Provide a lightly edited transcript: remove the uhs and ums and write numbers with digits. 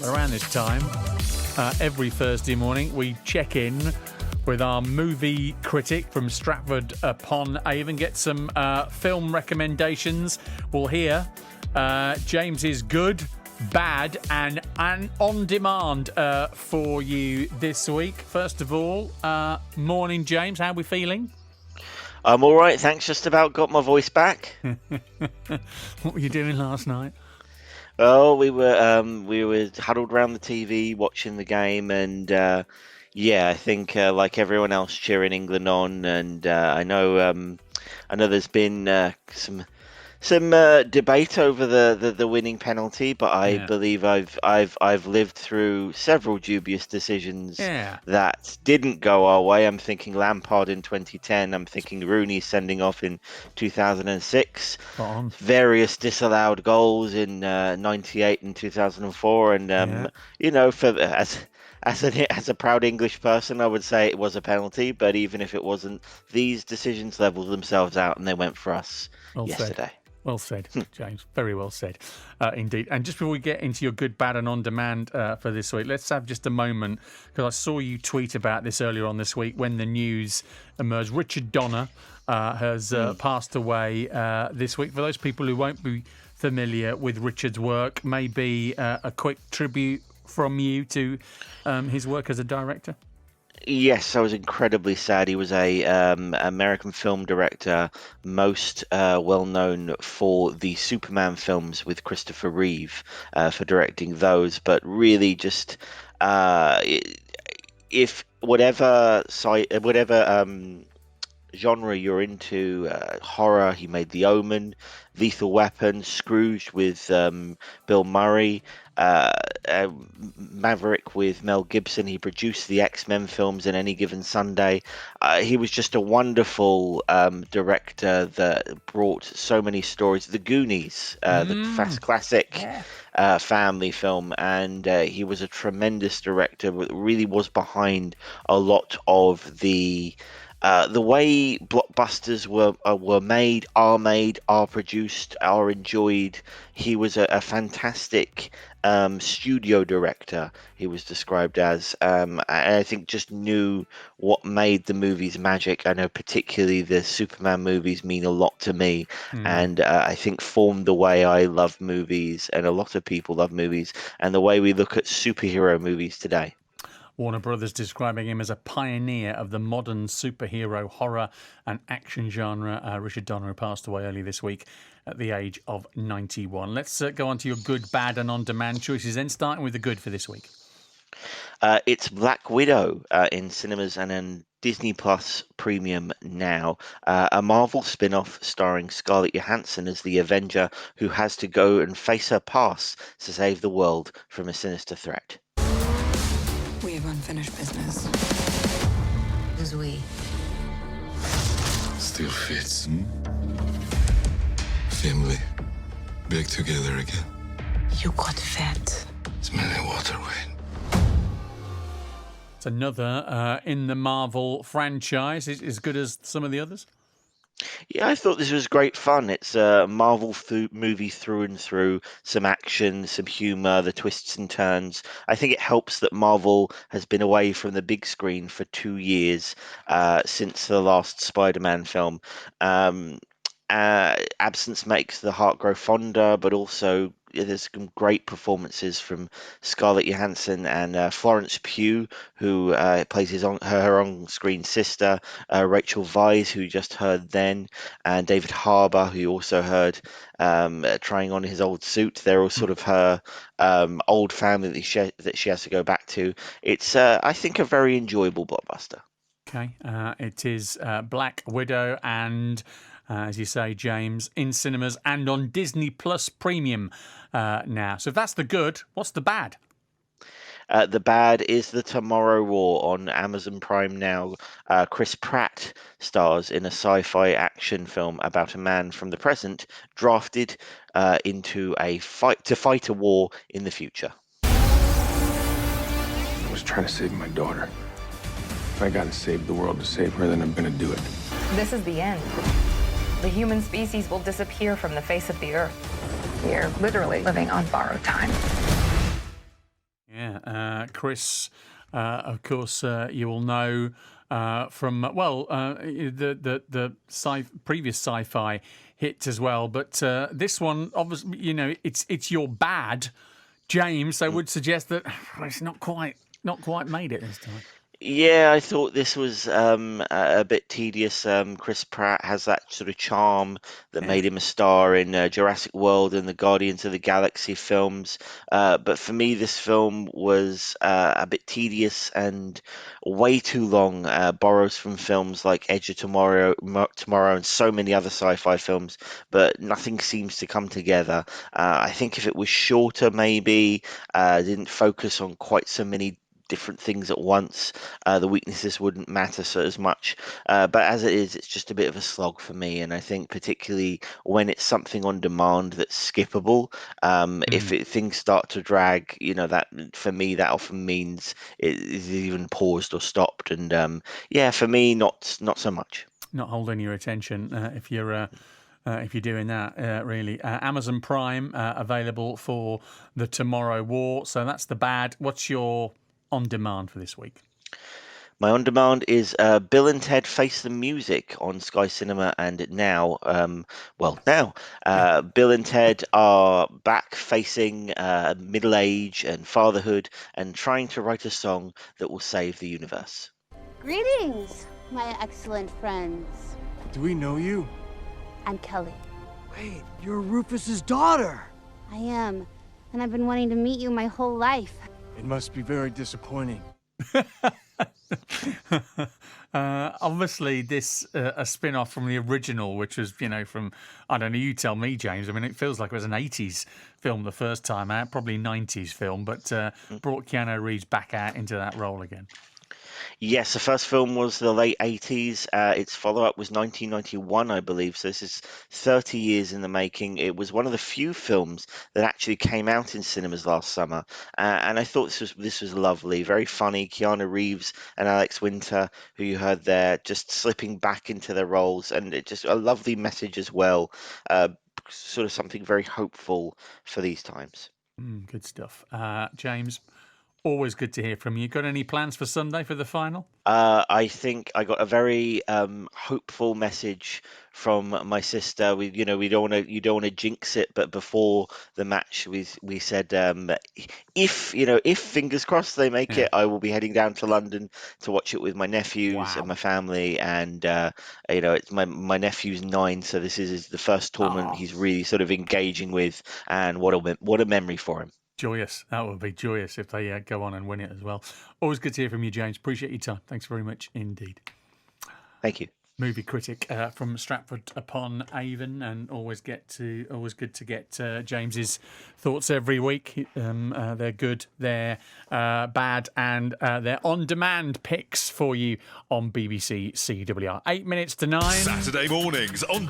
Around this time, every Thursday morning, we check in with our movie critic from Stratford upon Avon, get some film recommendations. We'll hear James's good, bad, and on demand for you this week. First of all, morning, James. How are we feeling? I'm all right, thanks. Just about got my voice back. What were you doing last night? Oh, we were huddled around the TV watching the game, and I think like everyone else cheering England on. And I know there's been some debate over the winning penalty, but I believe I've lived through several dubious decisions that didn't go our way. I'm thinking Lampard in 2010. I'm thinking Rooney sending off in 2006. Various disallowed goals in 98 and 2004, and as a proud English person, I would say it was a penalty. But even if it wasn't, these decisions leveled themselves out, and they went for us yesterday. Well said, James. Very well said, indeed. And just before we get into your good, bad, and on demand for this week, let's have just a moment, because I saw you tweet about this earlier on this week when the news emerged. Richard Donner has passed away this week. For those people who won't be familiar with Richard's work, maybe a quick tribute from you to his work as a director. Yes, I was incredibly sad. He was a American film director, most well known for the Superman films with Christopher Reeve, for directing those. But really, just if whatever genre you're into, horror, he made The Omen, Lethal Weapon, Scrooge with Bill Murray, Maverick with Mel Gibson. He produced the X-Men films in Any Given Sunday. He was just a wonderful director that brought so many stories. The Goonies, the fast classic family film, and he was a tremendous director, but really was behind a lot of the way blockbusters were made, are produced, are enjoyed. He was a fantastic studio director, he was described as. I think just knew what made the movies magic. I know particularly the Superman movies mean a lot to me, and I think formed the way I love movies, and a lot of people love movies, and the way we look at superhero movies today. Warner Brothers describing him as a pioneer of the modern superhero horror and action genre. Richard Donner passed away early this week at the age of 91. Let's go on to your good, bad and on-demand choices then, starting with the good for this week. It's Black Widow in cinemas and in Disney Plus Premium now. A Marvel spin-off starring Scarlett Johansson as the Avenger who has to go and face her past to save the world from a sinister threat. We have unfinished business. Who's we? Still fits. Family. Back together again. You got fat. Smelly water weight. It's another in the Marvel franchise. Is as good as some of the others? Yeah, I thought this was great fun. It's a Marvel movie through and through. Some action, some humor, the twists and turns. I think it helps that Marvel has been away from the big screen for 2 years since the last Spider-Man film. Absence makes the heart grow fonder, but also there's some great performances from Scarlett Johansson and Florence Pugh, who plays her on-screen sister, Rachel Weisz, who you just heard then, and David Harbour, who you also heard trying on his old suit. They're all sort of her old family that she has to go back to. It's, I think, a very enjoyable blockbuster. Okay, it is Black Widow and... as you say, James, in cinemas and on Disney Plus Premium now. So if that's the good, what's the bad? The bad is The Tomorrow War on Amazon Prime now. Chris Pratt stars in a sci-fi action film about a man from the present drafted into a fight a war in the future. I was trying to save my daughter. If I gotta save the world to save her, then I'm gonna do it. This is the end. The human species will disappear from the face of the earth. We are literally living on borrowed time. Chris, of course, you will know from the previous sci-fi hit as well. But this one, obviously, it's your bad, James. I would suggest that it's not quite made it this time. Yeah, I thought this was a bit tedious. Chris Pratt has that sort of charm that made him a star in Jurassic World and the Guardians of the Galaxy films. But for me, this film was a bit tedious and way too long. Borrows from films like Edge of Tomorrow, and so many other sci-fi films, but nothing seems to come together. I think if it was shorter, maybe didn't focus on quite so many different things at once, the weaknesses wouldn't matter so as much. But as it is, it's just a bit of a slog for me. And I think particularly when it's something on demand that's skippable, if things start to drag, that for me that often means it is even paused or stopped. And yeah, for me, not so much. Not holding your attention if you're doing that, really. Amazon Prime available for the Tomorrow War. So that's the bad. What's your on demand for this week? My on demand is Bill and Ted Face the Music on Sky Cinema, and now, Bill and Ted are back facing middle age and fatherhood and trying to write a song that will save the universe. Greetings, my excellent friends. Do we know you? I'm Kelly. Wait, you're Rufus's daughter. I am, and I've been wanting to meet you my whole life. It must be very disappointing. Obviously, this a spin-off from the original, which was, from, I don't know, you tell me, James. I mean, it feels like it was an 80s film the first time out, probably 90s film, but brought Keanu Reeves back out into that role again. Yes, the first film was the late 80s. Its follow-up was 1991, I believe. So this is 30 years in the making. It was one of the few films that actually came out in cinemas last summer, and I thought this was lovely, very funny. Keanu Reeves and Alex Winter, who you heard there, just slipping back into their roles, and it just a lovely message as well. Sort of something very hopeful for these times. Good stuff, James. Always good to hear from you. Got any plans for Sunday for the final? I think I got a very hopeful message from my sister. You don't want to jinx it, but before the match, we said if fingers crossed they make it, I will be heading down to London to watch it with my nephews and my family. And it's my nephew's 9, so this is the first tournament he's really sort of engaging with, and what a memory for him. Joyous. That would be joyous if they go on and win it as well. Always good to hear from you, James. Appreciate your time. Thanks very much indeed. Thank you. Movie critic from Stratford upon Avon, and always good to get James's thoughts every week. They're good, they're bad, and they're on-demand picks for you on BBC CWR. 8 minutes to 9. Saturday mornings on